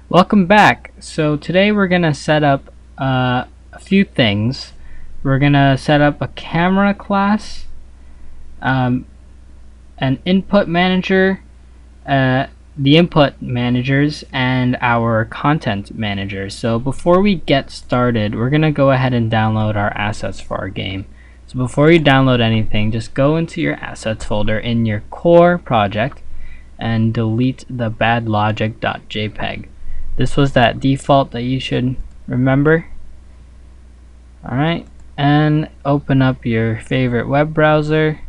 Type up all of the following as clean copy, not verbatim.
Welcome back. So today we're gonna set up a few things. We're gonna set up a camera class, an input manager, the input managers, and our content manager. So before we get started, we're gonna go ahead and download our assets for our game. So before you download anything, just go into your assets folder in your core project and delete the badlogic.jpg. This was that default that you should remember. Alright, and open up your favorite web browser.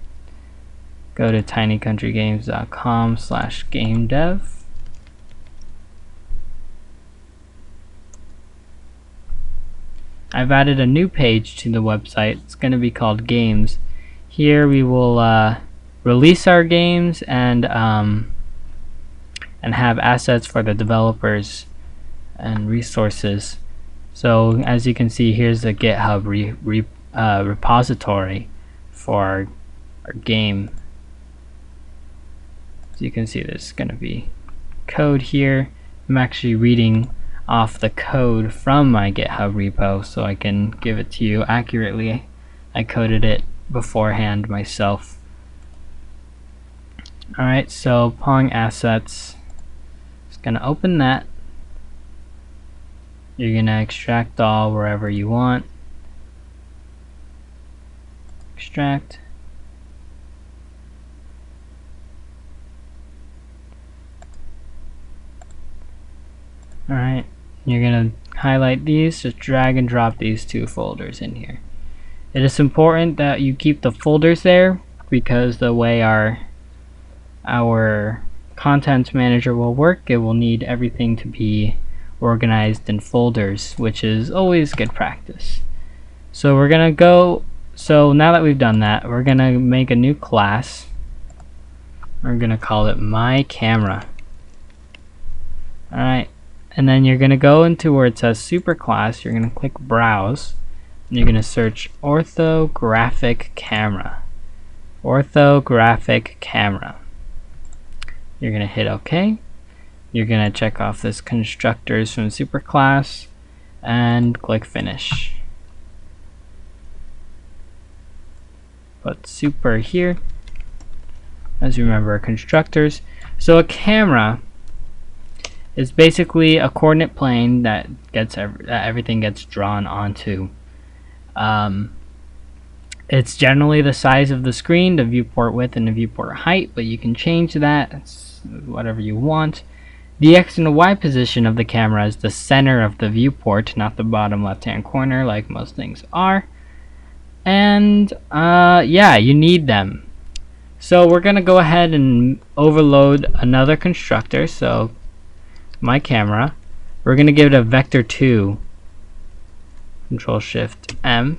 Go to tinycountrygames.com/gamedev. I've added a new page to the website. It's going to be called Games. Here we will release our games and have assets for the developers and resources. So as you can see, here's the GitHub repository for our game. So you can see there's going to be code here. I'm actually reading off the code from my GitHub repo so I can give it to you accurately. I coded it beforehand myself. Alright, so Pong assets. Just gonna open that. You're gonna extract all wherever you want. Extract. Alright, you're gonna highlight these, just drag and drop these two folders in here. It is important that you keep the folders there because the way our content manager will work, it will need everything to be organized in folders, which is always good practice. So we're gonna go, so now that we've done that, we're gonna make a new class. We're gonna call it My Camera. Alright, and then you're gonna go into where it says Superclass, you're gonna click Browse, and you're gonna search Orthographic Camera. Orthographic Camera. You're gonna hit OK. You're gonna check off this constructors from Superclass and click Finish. Put super here. As you remember, constructors. So a camera is basically a coordinate plane that everything gets drawn onto. It's generally the size of the screen, the viewport width and the viewport height, but you can change that. It's whatever you want. The X and the Y position of the camera is the center of the viewport, not the bottom left hand corner like most things are. And yeah, you need them. So we're gonna go ahead and overload another constructor. So My Camera, we're gonna give it a vector2, Control Shift M,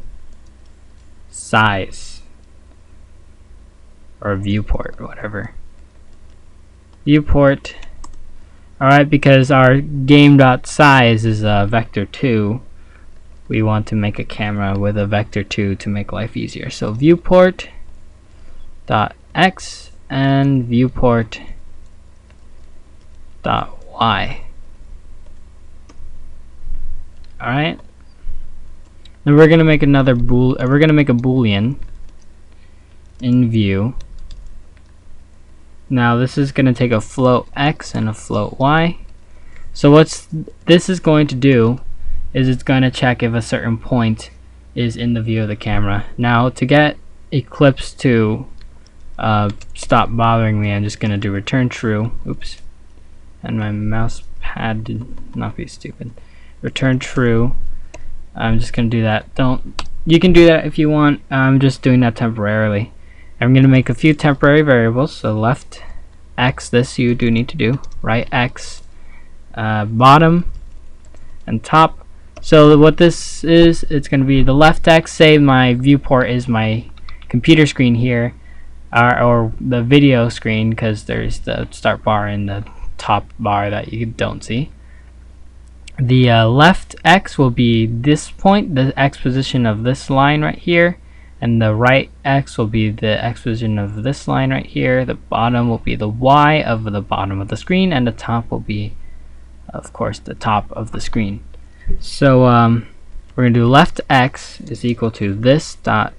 size, or viewport, whatever. Viewport. Alright, because our game.size is a vector2, we want to make a camera with a vector2 to make life easier. So viewport dot x and viewport dot y. Alright. Then we're gonna make another we're gonna make a boolean in view. Now this is going to take a float x and a float y. So what this is going to do is it's going to check if a certain point is in the view of the camera. Now to get Eclipse to stop bothering me, I'm just going to do return true. Oops. And my mouse pad did not be stupid. Return true. I'm just going to do that. You can do that if you want. I'm just doing that temporarily. I'm going to make a few temporary variables. So left x, this you do need to do. Right x, bottom, and top. So what this is, it's going to be the left x. Say my viewport is my computer screen here, or the video screen, because there's the start bar and the top bar that you don't see. The left x will be this point, the x position of this line right here. And the right x will be the x position of this line right here. The bottom will be the y of the bottom of the screen, and the top will be of course, the top of the screen. So we're going to do left x is equal to this dot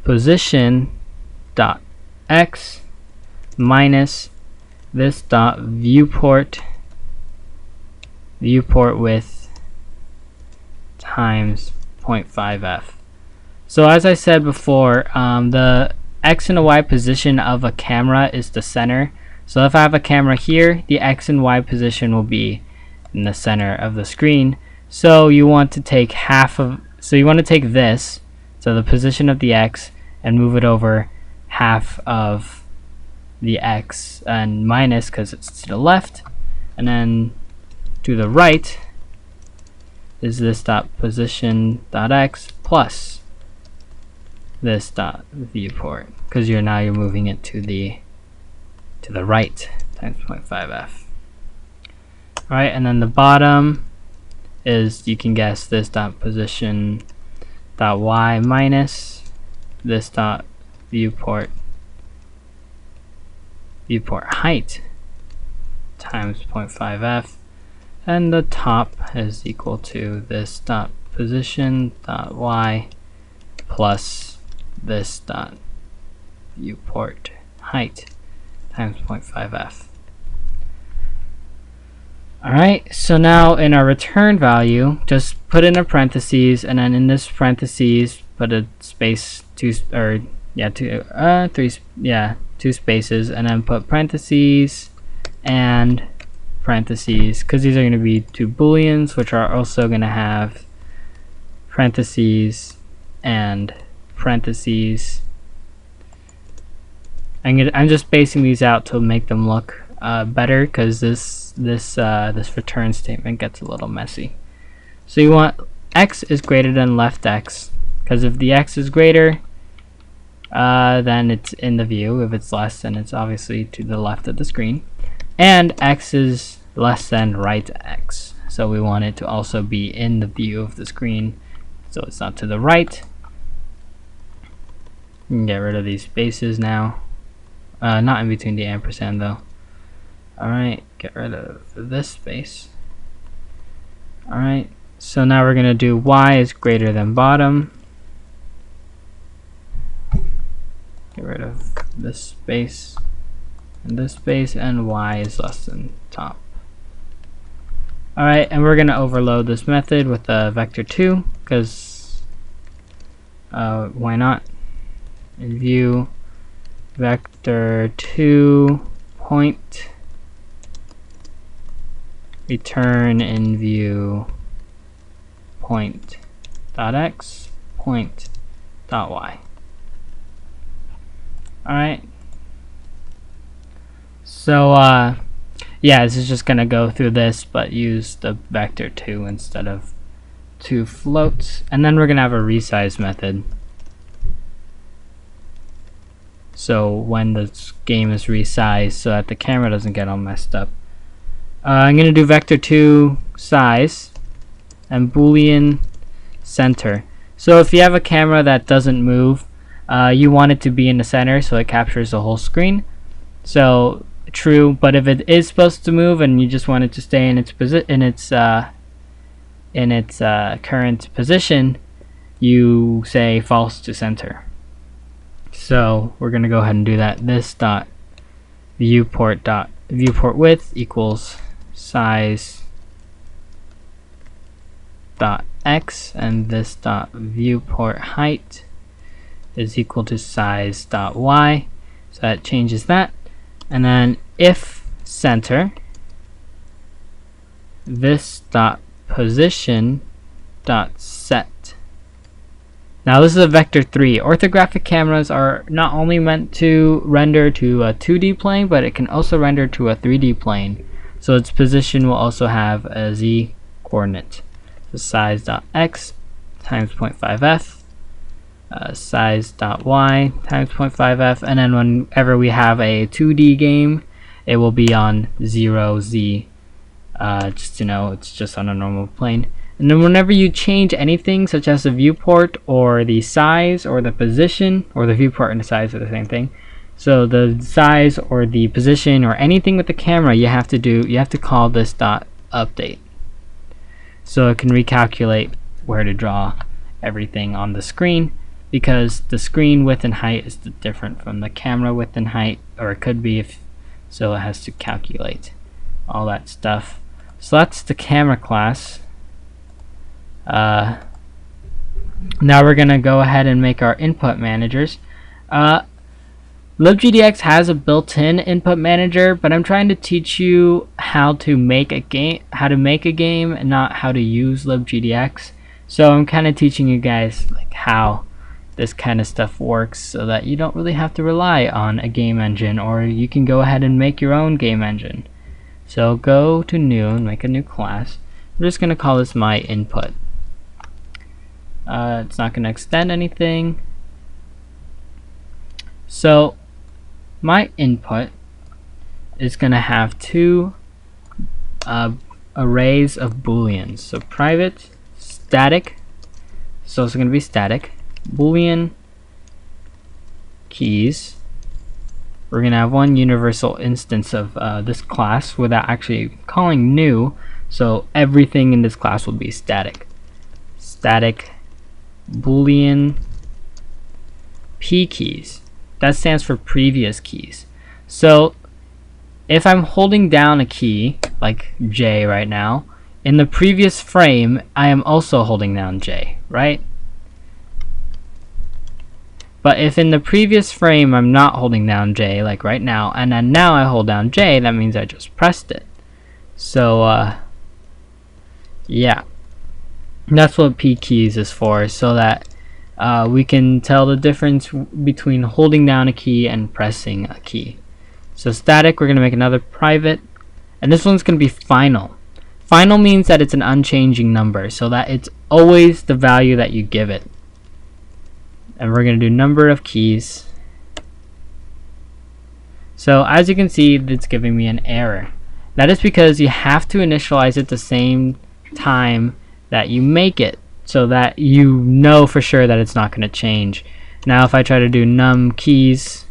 position dot x minus this dot viewport width times 0.5f. So as I said before, the x and the y position of a camera is the center. So if I have a camera here, the x and y position will be in the center of the screen. So you want to take this, so the position of the x, and move it over half of the x and minus because it's to the left, and then to the right is this dot position dot x plus this dot viewport, because you're moving it to the right times 0.5f. Alright, and then the bottom is, you can guess, this dot position dot y minus this dot viewport height times 0.5f, and the top is equal to this dot position dot y plus this dot viewport height times 0.5f. Alright, so now in our return value, just put in a parentheses, and then in this parentheses put a space, two spaces, and then put parentheses and parentheses, because these are going to be two booleans, which are also going to have parentheses and parentheses. I'm just spacing these out to make them look better, because this return statement gets a little messy. So you want x is greater than left x, because if the x is greater, then it's in the view. If it's less, then it's obviously to the left of the screen. And x is less than right x, so we want it to also be in the view of the screen, so it's not to the right. You can get rid of these spaces now. Not in between the ampersand though. Alright, get rid of this space. Alright, so now we're going to do y is greater than bottom. Get rid of this space and this space, and y is less than top. Alright, and we're going to overload this method with a vector 2, because why not? In view vector 2 point return in view point dot x point dot y. Alright, so yeah, this is just gonna go through this, but use the vector 2 instead of 2 floats, and then we're gonna have a resize method. So when the game is resized, so that the camera doesn't get all messed up. I'm going to do vector 2 size and boolean center. So if you have a camera that doesn't move, you want it to be in the center so it captures the whole screen. So true, but if it is supposed to move and you just want it to stay in its current position, you say false to center. So we're going to go ahead and do that. This dot viewport width equals size dot x, and this dot viewport height is equal to size dot y. So that changes that. And then if center, this dot position dot set. Now this is a vector 3. Orthographic cameras are not only meant to render to a 2D plane, but it can also render to a 3D plane. So its position will also have a z coordinate. So size.x times 0.5f, size.y times 0.5f, and then whenever we have a 2D game, it will be on 0z, just to know it's just on a normal plane. And then whenever you change anything, such as the viewport or the size or the position, or the viewport and the size are the same thing, So the size or the position or anything with the camera, you have to call this dot update, so it can recalculate where to draw everything on the screen, because the screen width and height is different from the camera width and height, or it could be, so it has to calculate all that stuff. So that's the camera class. Now we're gonna go ahead and make our input managers. LibGDX has a built-in input manager, but I'm trying to teach you how to make a game, and not how to use LibGDX. So I'm kind of teaching you guys like how this kind of stuff works, so that you don't really have to rely on a game engine, or you can go ahead and make your own game engine. So go to new and make a new class. I'm just going to call this my input. It's not going to extend anything. So my input is going to have two arrays of booleans. So private static, so it's going to be static boolean keys. We're going to have one universal instance of this class without actually calling new, so everything in this class will be static. Static boolean p keys. That stands for previous keys. So if I'm holding down a key like J right now, in the previous frame I am also holding down J, right? But if in the previous frame I'm not holding down J, like right now, and then now I hold down J, that means I just pressed it. So yeah, that's what P keys is for, so that we can tell the difference between holding down a key and pressing a key. So static, we're going to make another private, and this one's going to be final. Final means that it's an unchanging number, so that it's always the value that you give it. And we're going to do number of keys. So as you can see, it's giving me an error. That is because you have to initialize it the same time that you make it, so that you know for sure that it's not going to change. Now if I try to do num keys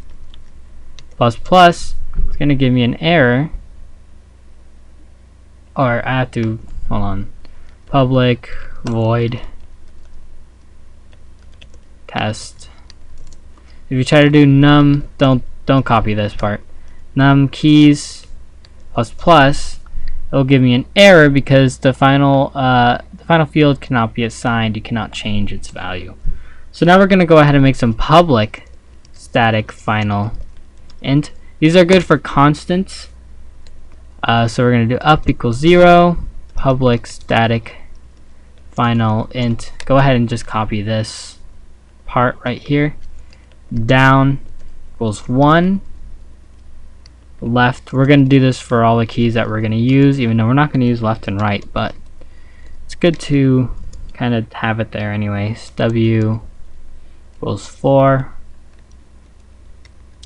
plus plus, it's going to give me an error. Or I have to, hold on, public void test. If you try to do num, don't copy this part, num keys plus plus, it'll give me an error because the final field cannot be assigned. You cannot change its value. So now we're going to go ahead and make some public static final int. These are good for constants. So we're going to do up equals 0, public static final int. Go ahead and just copy this part right here. Down equals 1. Left, we're going to do this for all the keys that we're going to use, even though we're not going to use left and right, but it's good to kind of have it there anyways. W equals 4,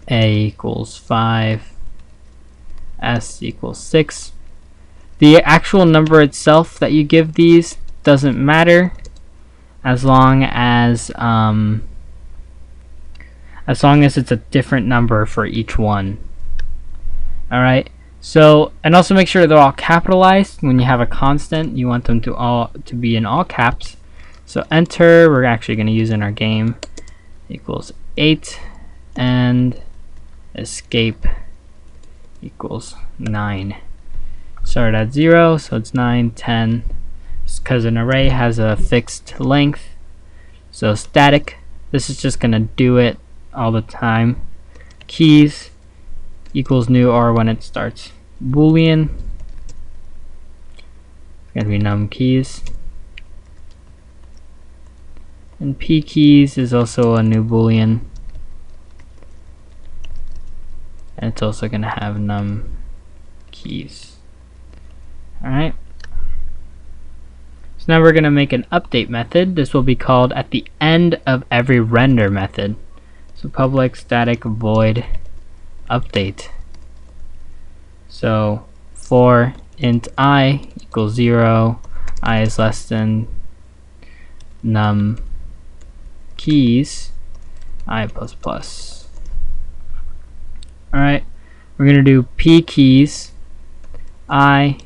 A equals 5, S equals 6. The actual number itself that you give these doesn't matter, as long as it's a different number for each one. Alright, so, and also make sure they're all capitalized. When you have a constant, you want them to be in all caps. So enter, we're actually going to use in our game, equals 8, and escape equals 9. Start at 0, so it's 9, 10, because an array has a fixed length. So static, this is just going to do it all the time. Keys equals new, or when it starts. Boolean, it's going to be num keys. And p keys is also a new boolean, and it's also going to have num keys. Alright, so now we're going to make an update method. This will be called at the end of every render method. So public static void update. So for int I equals 0, I is less than num keys I plus plus. Alright, we're going to do p keys I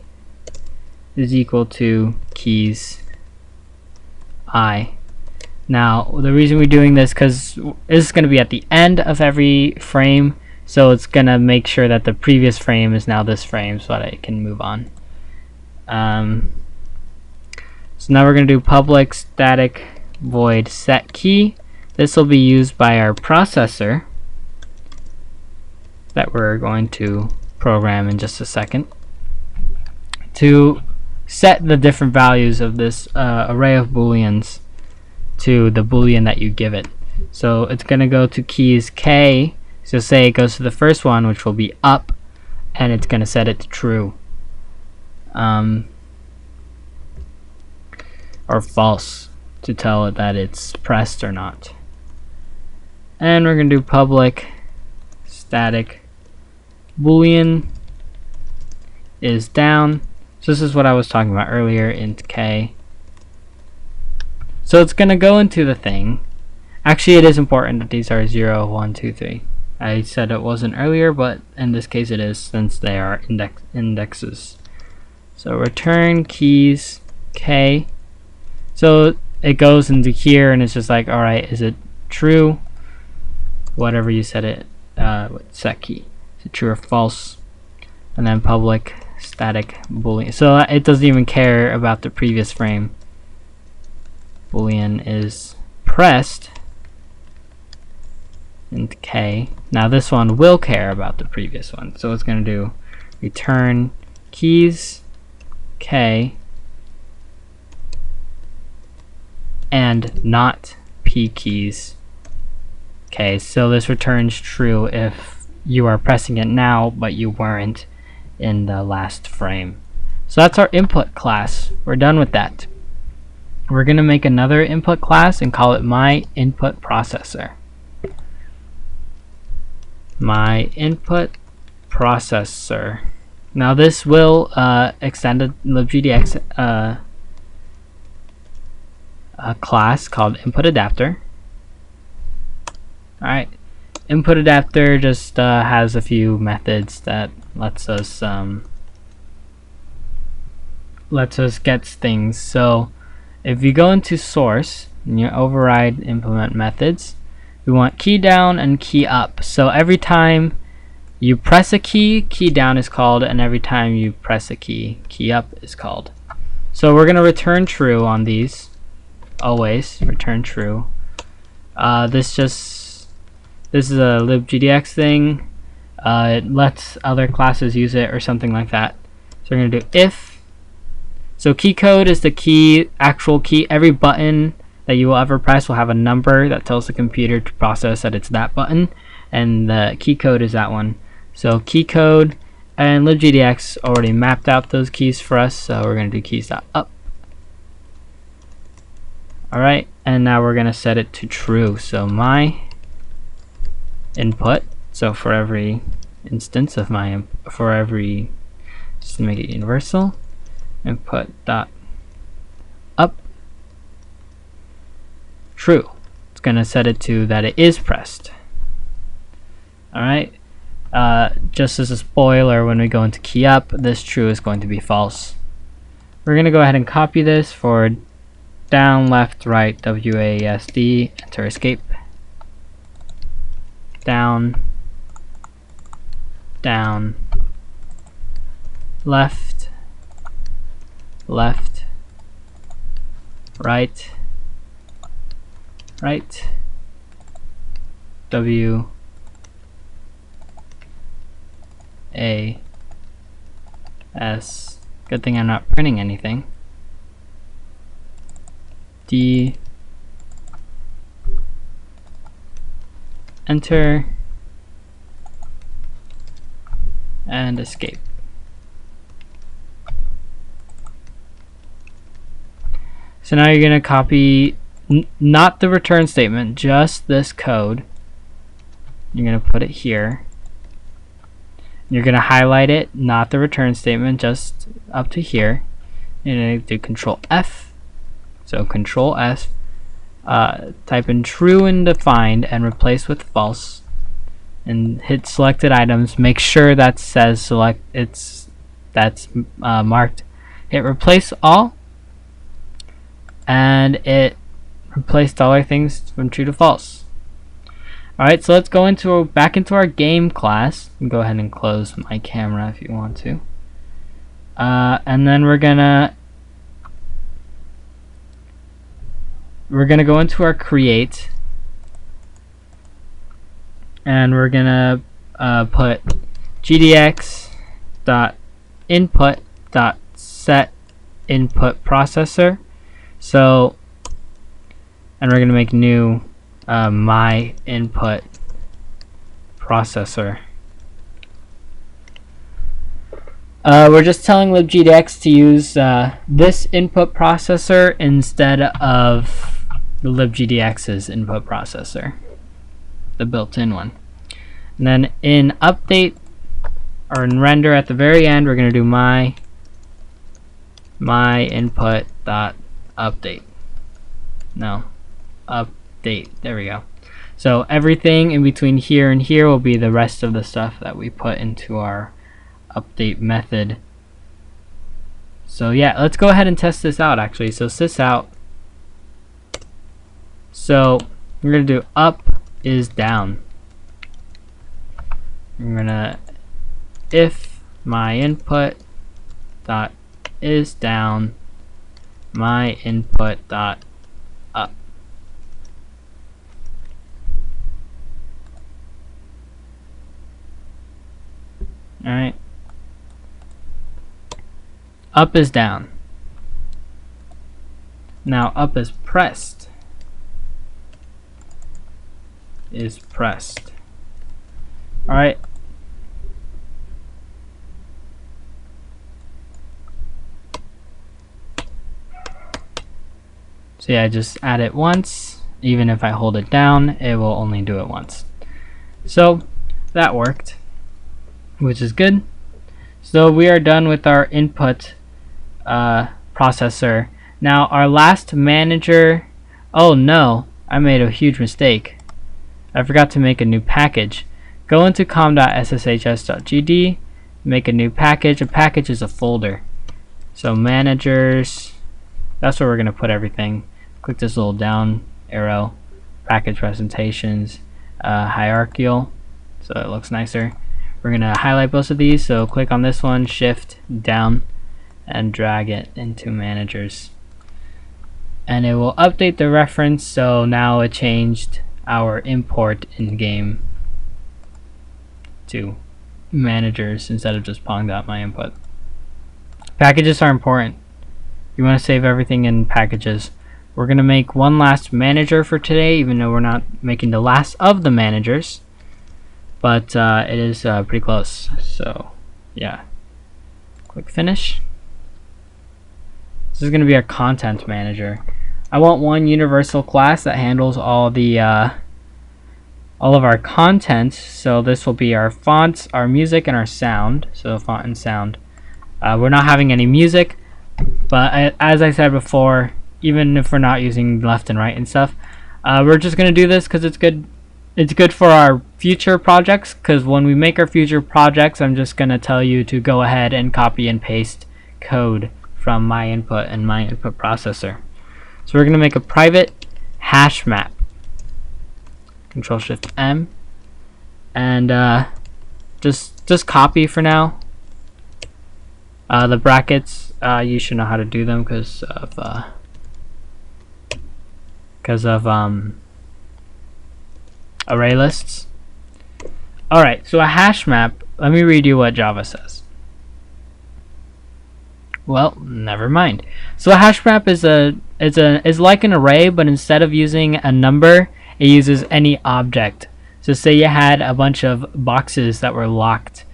is equal to keys I. Now, the reason we're doing this because this is going to be at the end of every frame, so it's going to make sure that the previous frame is now this frame so that it can move on. So now we're going to do public static void set key. This will be used by our processor that we're going to program in just a second to set the different values of this array of booleans to the boolean that you give it. So it's going to go to keys k, so say it goes to the first one, which will be up, and it's going to set it to true or false to tell it that it's pressed or not. And we're going to do public static boolean is down. So this is what I was talking about earlier, int k. So it's going to go into the thing. Actually, it is important that these are 0, 1, 2, 3. I said it wasn't earlier, but in this case it is, since they are indexes. So return keys k. So it goes into here and it's just like, alright, is it true? Whatever you set it with set key. Is it true or false? And then public static boolean. So it doesn't even care about the previous frame. Boolean is pressed int k. Now this one will care about the previous one. So it's going to do return keys k and not p keys k. So this returns true if you are pressing it now but you weren't in the last frame. So that's our input class. We're done with that. We're going to make another input class and call it my input processor. My input processor. Now this will extend a libgdx a class called input adapter. Alright, input adapter just has a few methods that lets us get things. So if you go into source and you override implement methods, we want key down and key up. So every time you press a key, key down is called, and every time you press a key, key up is called. So we're going to return true on these. Always return true. This is a libgdx thing. It lets other classes use it or something like that. So we're going to do if. So key code is the key, actual key. Every button that you will ever press will have a number that tells the computer to process that it's that button, and the key code is that one. So key code, and libgdx already mapped out those keys for us, so we're going to do keys.up. Alright, and now we're going to set it to true. So my input, so for every instance of my just to make it universal, input dot up true. It's going to set it to that it is pressed. Alright, just as a spoiler, when we go into key up, this true is going to be false. We're going to go ahead and copy this for down, left, right, WASD, enter escape. Down, down, left, left, right, right, W, A, S. Good thing I'm not printing anything. D, enter, and escape. So now you're going to copy not the return statement, just this code. You're going to put it here. You're going to highlight it, not the return statement, just up to here. You're going to do Control F. So Control S, type in true in the find and replace with false. and hit selected items. Make sure that says select, that's marked. Hit replace all, and it replaced all our things from true to false. Alright, so let's go back into our game class. Go ahead and close my camera if you want to. And then we're gonna go into our create, and we're gonna put gdx.input.set input processor. So, and we're gonna make new my input processor. We're just telling libgdx to use this input processor instead of libgdx's input processor, the built-in one. And then in update, or in render at the very end, we're going to do my input dot update. No, update. There we go. So everything in between here and here will be the rest of the stuff that we put into our update method. So yeah, let's go ahead and test this out actually. So sys out. So we're gonna do up is down. We're gonna if my input dot is down, my input dot up. All right. Up is down. Now up is pressed. Is pressed. Alright. So yeah, just add it once. Even if I hold it down, it will only do it once. So that worked, which is good. So we are done with our input processor. Now our last manager, oh no, I made a huge mistake. I forgot to make a new package. Go into com.sshs.gd, make a new package. A package is a folder. So managers, that's where we're going to put everything. Click this little down arrow, package presentations, hierarchical, so it looks nicer. We're going to highlight both of these, so click on this one, shift down, and drag it into managers. And it will update the reference, so now it changed our import in game to managers instead of just pong.myInput. Packages are important. You want to save everything in packages. We're going to make one last manager for today, even though we're not making the last of the managers. But it is pretty close. So yeah, click finish. This is going to be our content manager. I want one universal class that handles all the all of our content. So this will be our fonts, our music, and our sound. So font and sound. We're not having any music, but as I said before, even if we're not using left and right and stuff, we're just going to do this because it's good. It's good for our future projects, because when we make our future projects, I'm just going to tell you to go ahead and copy and paste code from my input and my input processor. So we're going to make a private Hashmap. Control Shift M, and just copy for now. The brackets, you should know how to do them because of array lists. Alright, so a hash map, let me read you what Java says. Well, never mind. So a hash map is like an array, but instead of using a number, it uses any object. So say you had a bunch of boxes that were locked,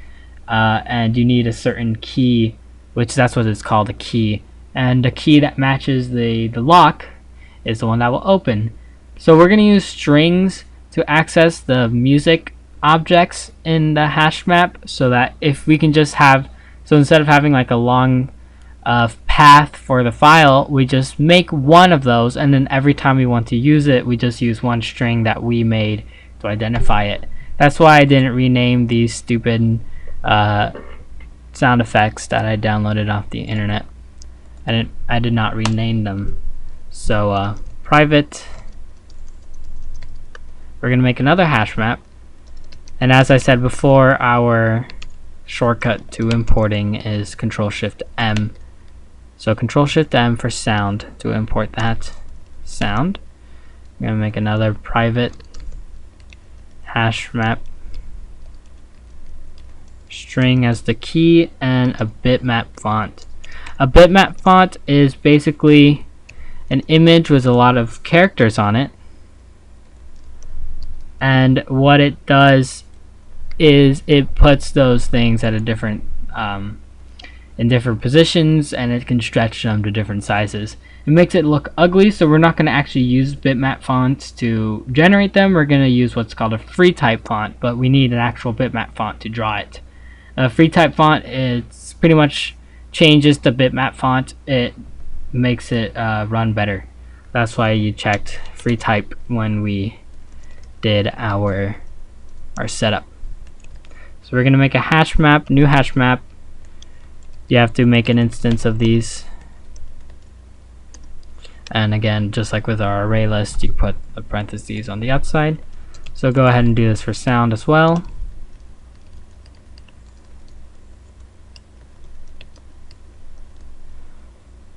and you need a certain key, which that's what it's called, a key. And the key that matches the lock is the one that will open. So we're going to use strings to access the music objects in the hash map, so that if we can just have, so instead of having like a long path for the file, we just make one of those, and then every time we want to use it, we just use one string that we made to identify it. That's why I didn't rename these stupid sound effects that I downloaded off the internet. I did not rename them. So private, we're gonna make another hash map, and as I said before, our shortcut to importing is Control-Shift-M. So Control-Shift-M for sound to import that sound. I'm gonna make another private hash map, string as the key, and a bitmap font. A bitmap font is basically an image with a lot of characters on it, and what it does is it puts those things at a different in different positions, and it can stretch them to different sizes. It makes it look ugly, so we're not going to actually use bitmap fonts to generate them. We're going to use what's called a free type font, but we need an actual bitmap font to draw it. A free type font is pretty much changes the bitmap font. It makes it run better. That's why you checked free type when we did our setup. So we're going to make a hash map, new hash map. You have to make an instance of these, and again, just like with our array list, you put the parentheses on the outside. So go ahead and do this for sound as well.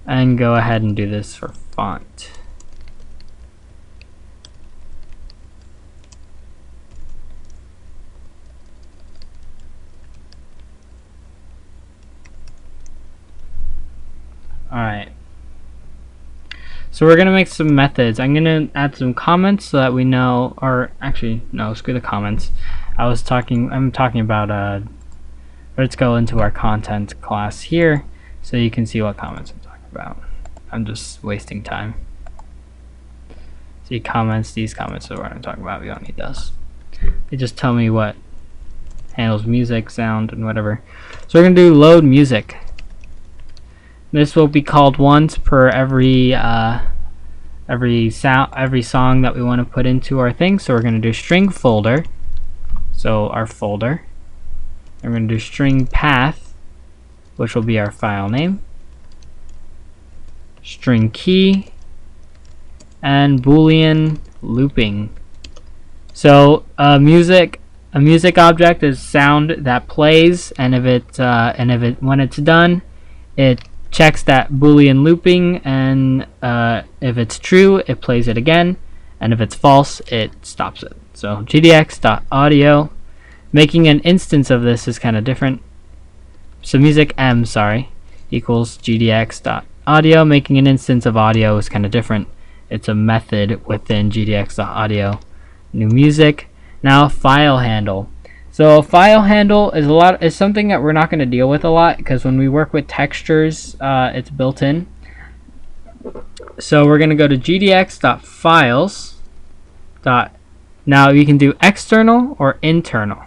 And go ahead and do this for font. Alright, so we're gonna make some methods. I'm gonna add some comments so that we know, or actually no, screw the comments. I'm talking about let's go into our content class here so you can see what comments I'm talking about. I'm just wasting time. See, comments, these comments are what I'm talking about. We don't need those. They just tell me what handles music, sound, and whatever. So we're gonna do load music. This will be called once per every song that we want to put into our thing. So we're going to do string folder, so our folder. And we're going to do string path, which will be our file name, string key, and boolean looping. So a music object is sound that plays, and when it's done, it checks that boolean looping, and if it's true, it plays it again, and if it's false, it stops it. So gdx.audio, making an instance of this is kind of different. So music m, equals gdx.audio. Making an instance of audio is kind of different. It's a method within gdx.audio. New music. Now file handle. So a file handle is something that we're not going to deal with a lot, because when we work with textures, it's built in. So we're going to go to gdx.files. Now you can do external or internal.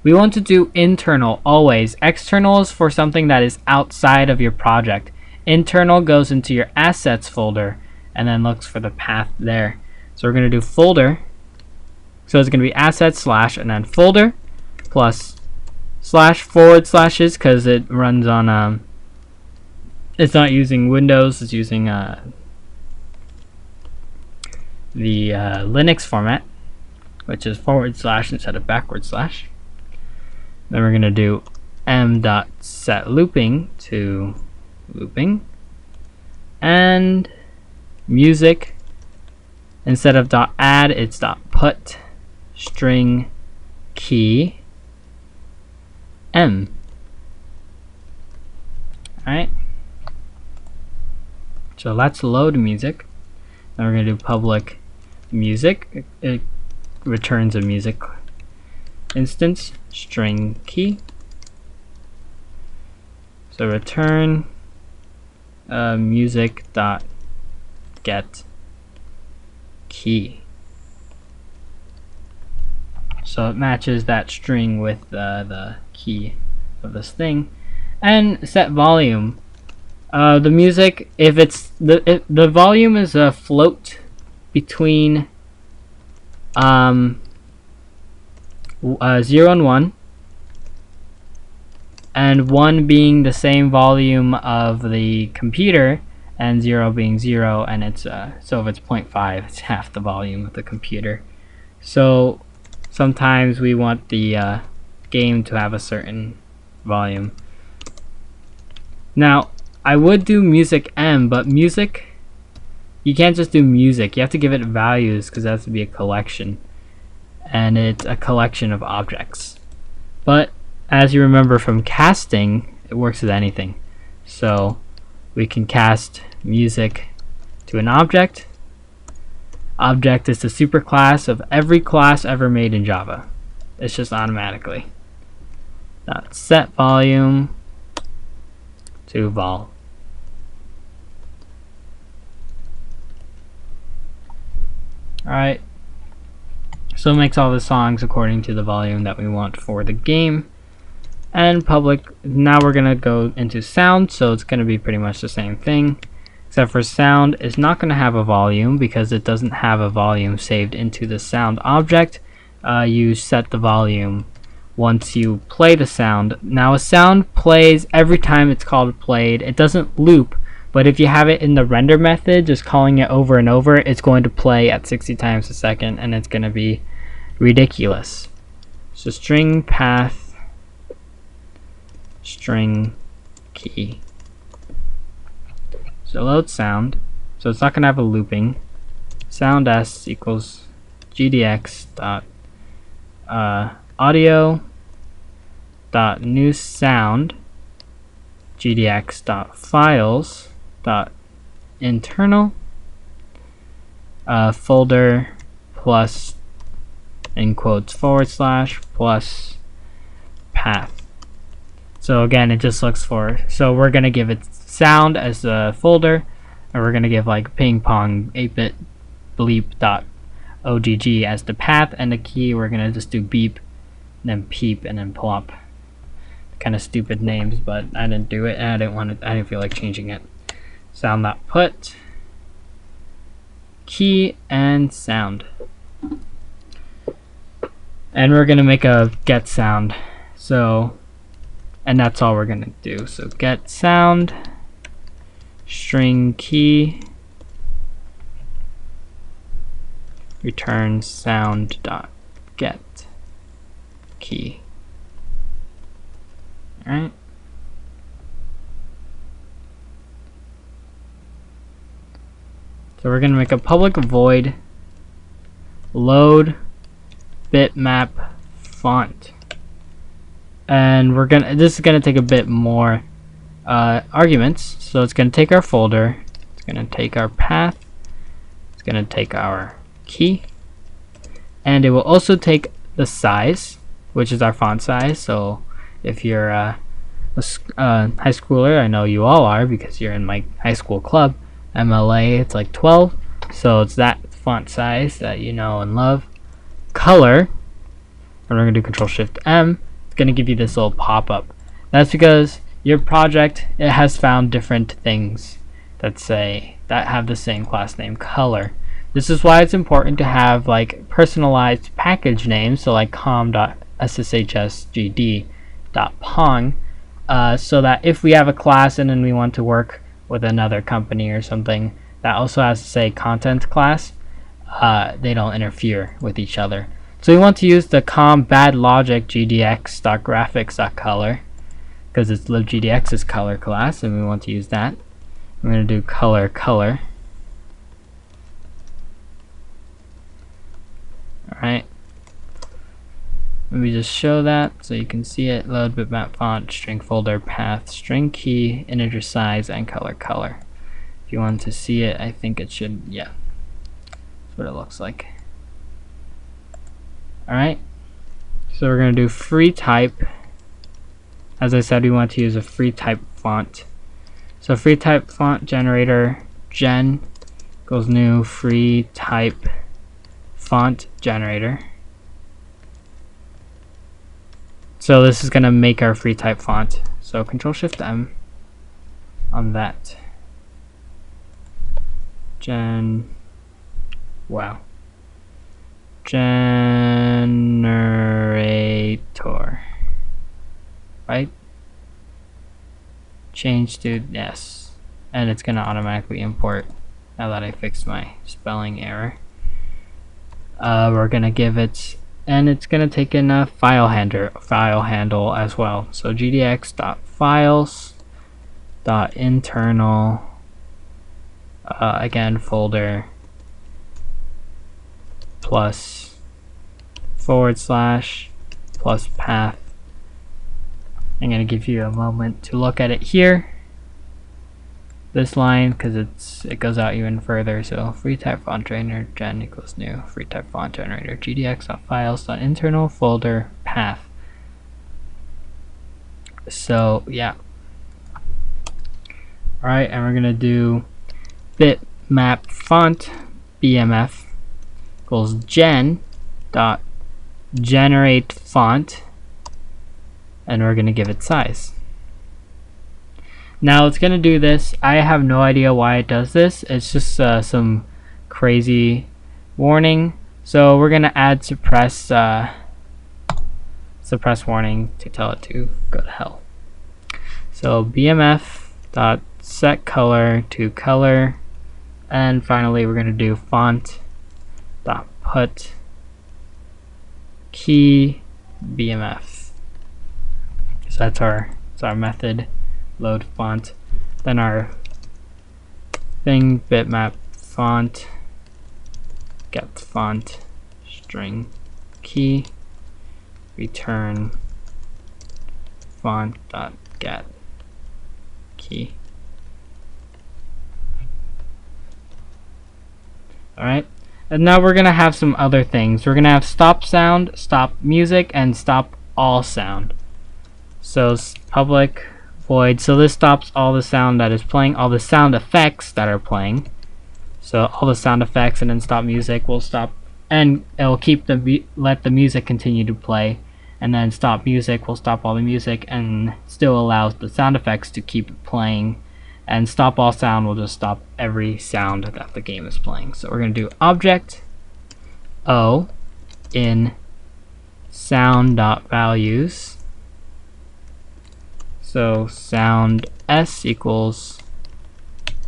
We want to do internal always. External is for something that is outside of your project. Internal goes into your assets folder and then looks for the path there. So we're going to do folder. So it's going to be assets slash and then folder plus slash forward slashes, because it runs on it's not using Windows, it's using the Linux format, which is forward slash instead of backward slash. Then we're going to do m.set looping to looping, and music, instead of .add, it's .put string key m. Alright, so let's load music. Then we're going to do public music. It returns a music instance, string key. So return music dot get key. So it matches that string with the key of this thing. And set volume. The music, if the volume is a float between 0 and 1, and 1 being the same volume of the computer, and 0 being 0, and it's so if it's 0.5, it's half the volume of the computer. So sometimes we want the game to have a certain volume. Now I would do music M, but music, you can't just do music, you have to give it values because it has to be a collection, and it's a collection of objects. But as you remember from casting, it works with anything. So we can cast music to an object. Object is the superclass of every class ever made in Java. It's just automatically. Set volume to vol. Alright, so it makes all the songs according to the volume that we want for the game. And public, now we're gonna go into sound, so it's gonna be pretty much the same thing, except for sound is not gonna have a volume because it doesn't have a volume saved into the sound object. You set the volume once you play the sound. Now a sound plays every time it's called played. It doesn't loop, but if you have it in the render method, just calling it over and over, it's going to play at 60 times a second, and it's going to be ridiculous. So string path, string key. So load sound. So it's not going to have a looping. Sound s equals gdx dot audio dot new sound gdx dot files dot internal folder plus in quotes / plus path. So again, it just looks for, so we're gonna give it sound as the folder, and we're gonna give like ping pong 8-bit bleep dot ogg as the path, and the key we're gonna just do beep and then peep and then plop. Kind of stupid names, but I didn't do it, and I didn't feel like changing it. Sound dot put key and sound, and we're gonna make a get sound. So, and that's all we're gonna do. So get sound string key return sound dot get key. Alright. So we're going to make a public void load bitmap font. And this is going to take a bit more arguments. So it's going to take our folder, it's going to take our path, it's going to take our key, and it will also take the size, which is our font size. So if you're a high schooler, I know you all are because you're in my high school club, MLA, it's like 12, so it's that font size that you know and love. Color, and we're going to do Control-Shift-M, it's going to give you this little pop-up. That's because your project, it has found different things that have the same class name, color. This is why it's important to have like personalized package names, so like com.sshsgd.pong, so that if we have a class and then we want to work with another company or something that also has to say content class, they don't interfere with each other. So we want to use the com.badlogic gdx.graphics.color because it's libgdx's color class, and we want to use that. I'm going to do color. Alright. Let me just show that so you can see it. Load bitmap font, string folder, path, string key, integer size, and color. If you want to see it, I think it should, yeah. That's what it looks like. Alright. So we're going to do free type. As I said, we want to use a free type font. So free type font generator gen equals new free type font generator. So this is going to make our free type font. So Control-Shift-M on that. Generate right? Change to yes, and it's gonna automatically import now that I fixed my spelling error. We're gonna give it, and it's gonna take in a file handle as well. So gdx.files.internal again folder plus / plus path. I'm going to give you a moment to look at it here, this line, because it goes out even further. So free type font generator gen equals new free type font generator gdx.files.internal folder path. So yeah, all right, and we're going to do bitmap font bmf equals gen.generate font, and we're going to give it size. Now it's going to do this. I have no idea why it does this. It's just some crazy warning. So we're going to add suppress warning to tell it to go to hell. So bmf.setColor to color, and finally we're going to do font.put key bmf. So that's our method, load font. Then our thing bitmap font get font string key return font.get key. Alright, and now we're gonna have some other things. We're gonna have stop sound, stop music, and stop all sound. So public void, so this stops all the sound that is playing, all the sound effects that are playing. So all the sound effects, and then stop music will stop, and it will keep let the music continue to play, and then stop music will stop all the music and still allows the sound effects to keep playing, and stop all sound will just stop every sound that the game is playing. So we're going to do object O in sound.values. So sound S equals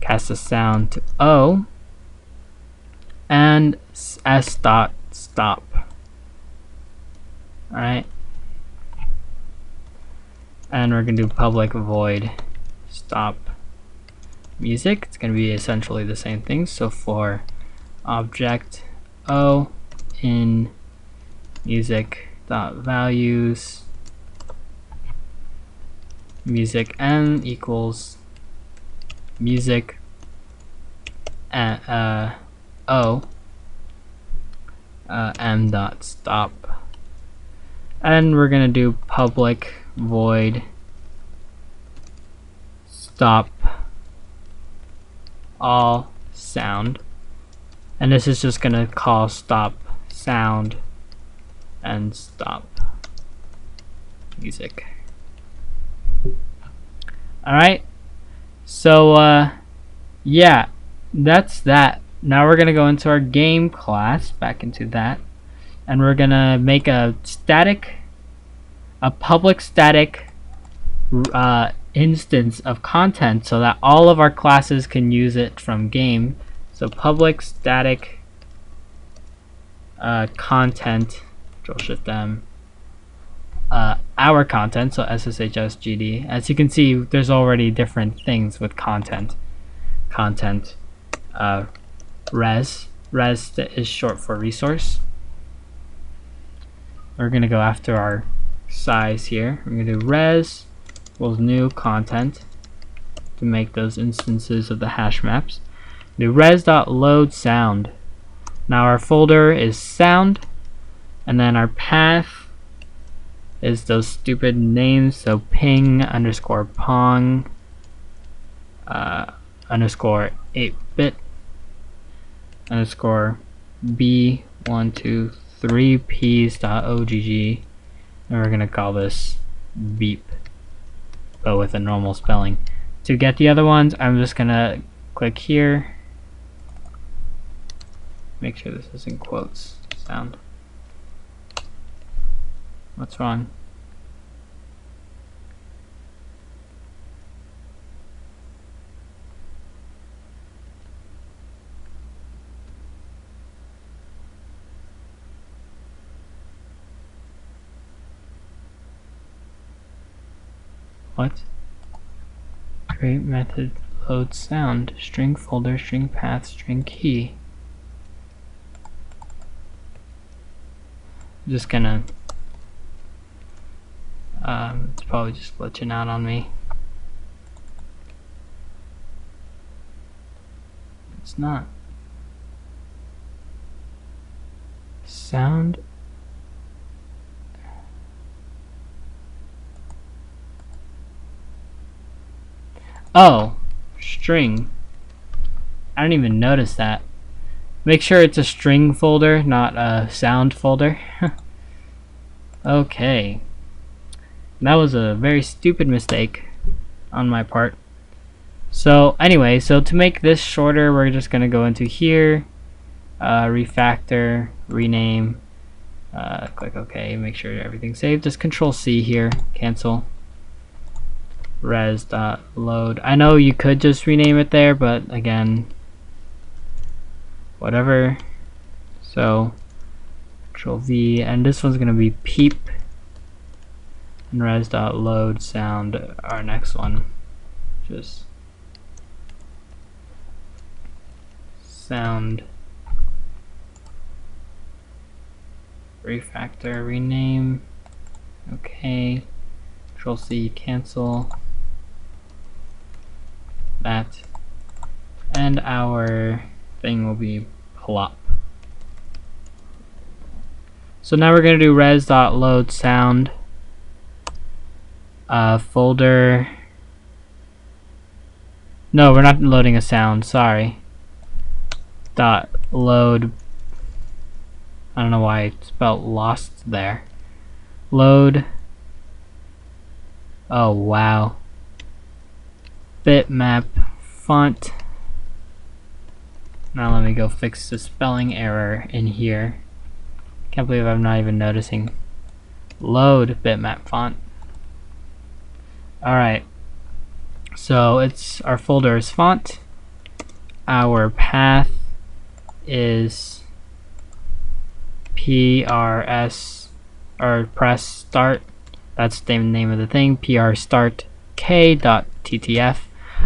cast the sound to O, and S dot stop. Alright, and we're going to do public void stop music. It's going to be essentially the same thing. So for object O in music dot values, music n equals music O m dot stop, and we're gonna do public void stop all sound, and this is just gonna call stop sound and stop music. Alright, so yeah, that's that. Now we're gonna go into our game class, back into that, and we're gonna make a public static instance of content so that all of our classes can use it from game. So public static content, Control-Shift M, our content, so SSHSGD. As you can see, there's already different things with content. Res is short for resource. We're gonna go after our size here. We're gonna do res equals new content to make those instances of the hash maps. Do res.load sound. Now our folder is sound, and then our path is those stupid names, so ping underscore pong underscore 8-bit underscore b123ps.ogg, and we're gonna call this beep, but with a normal spelling. To get the other ones, I'm just gonna click here, make sure this is in quotes. Sound. What's wrong? What? Create method load sound, string folder, string path, string key. I'm just gonna it's probably just glitching out on me. It's not. Sound. Oh, string. I didn't even notice that. Make sure it's a string folder, not a sound folder. Okay. That was a very stupid mistake on my part. So anyway, so to make this shorter, we're just going to go into here, refactor, rename, click OK, make sure everything's saved. Just Control C here, cancel. Res.load. I know you could just rename it there, but again, whatever. So Control V, and this one's gonna be peep, and res.load sound, our next one. Just sound refactor rename. Okay. Control C, cancel that, and our thing will be plop. So now we're going to do res.load sound folder. No, we're not loading a sound, sorry. Dot load. I don't know why I spelled lost there. Load. Oh wow. Bitmap font. Now let me go fix the spelling error in here. Can't believe I'm not even noticing. Load bitmap font. Alright. So it's our folder is font. Our path is PRS or press start. That's the name of the thing, PR start k.ttf.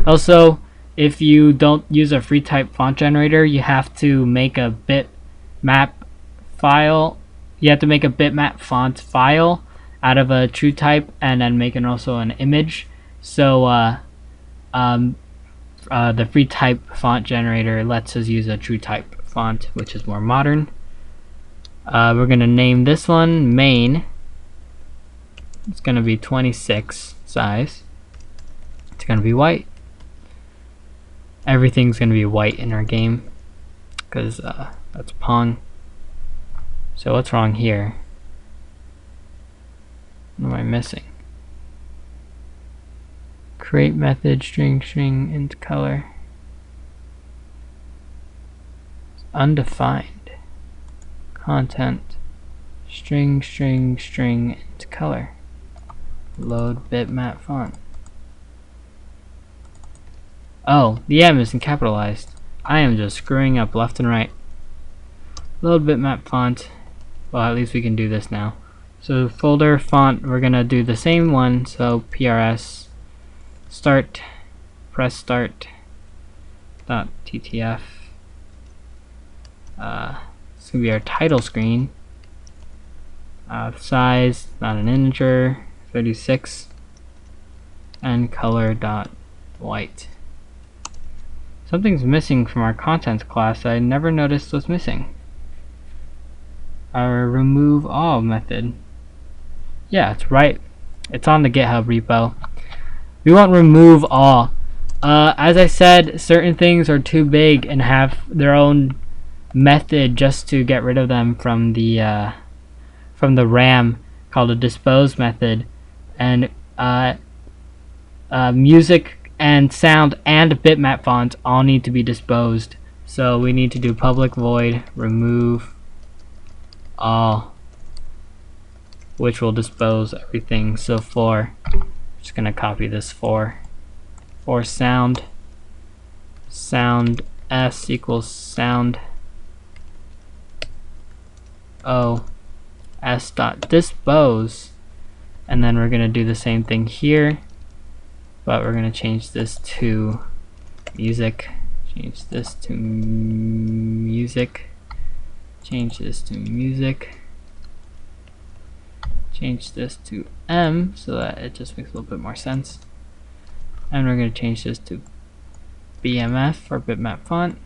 Also, if you don't use a free type font generator, you have to make a bitmap file. You have to make a bitmap font file out of a true type, and then make also an image. So the free type font generator lets us use a true type font, which is more modern. We're gonna name this one main. It's going to be 26 size. It's going to be white. Everything's going to be white in our game because that's Pong. So what's wrong here? What am I missing? Create method string into color. It's undefined. Content string into color. Load bitmap font. Oh, the M isn't capitalized. I am just screwing up left and right. Load bitmap font. Well, at least we can do this now. So folder font, we're gonna do the same one. So PRS start, press start .ttf. It's gonna be our title screen. Size, not an integer. 36, and color dot white. Something's missing from our content class I never noticed was missing. Our remove all method. Yeah, it's right. It's on the GitHub repo. We won't remove all. As I said, certain things are too big and have their own method just to get rid of them from the RAM, called a Dispose method. And music and sound and bitmap fonts all need to be disposed. So we need to do public void remove all, which will dispose everything. So just gonna copy this for sound s equals sound o s dot dispose. And then we're going to do the same thing here. but we're going to change this to music, change this to music, change this to music, change this to M so that it just makes a little bit more sense, and we're going to change this to BMF or bitmap font.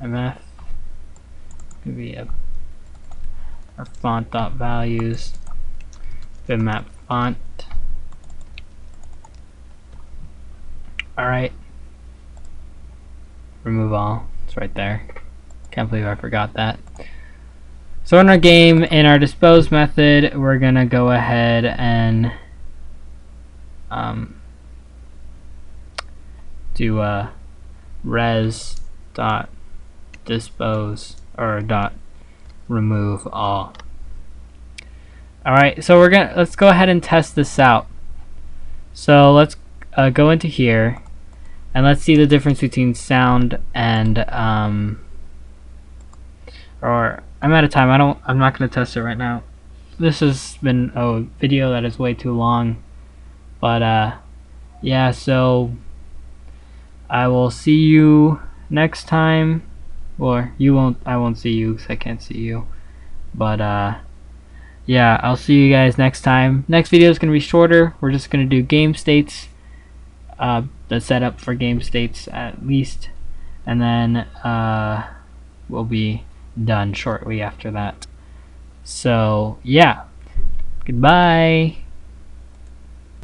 MF could be our font dot values bitmap font. Alright, remove all, it's right there. Can't believe I forgot that. So in our game, in our dispose method, we're gonna go ahead and do res dot dispose or dot remove all. Alright, so let's go ahead and test this out. So let's go into here and let's see the difference between sound and or I'm out of time. I'm not going to test it right now. This has been a video that is way too long, but yeah, so I will see you next time, or I won't see you because I can't see you, but yeah, I'll see you guys next time. Next video is going to be shorter. We're just going to do game states, the setup for game states at least, and then we'll be done shortly after that. So yeah, goodbye.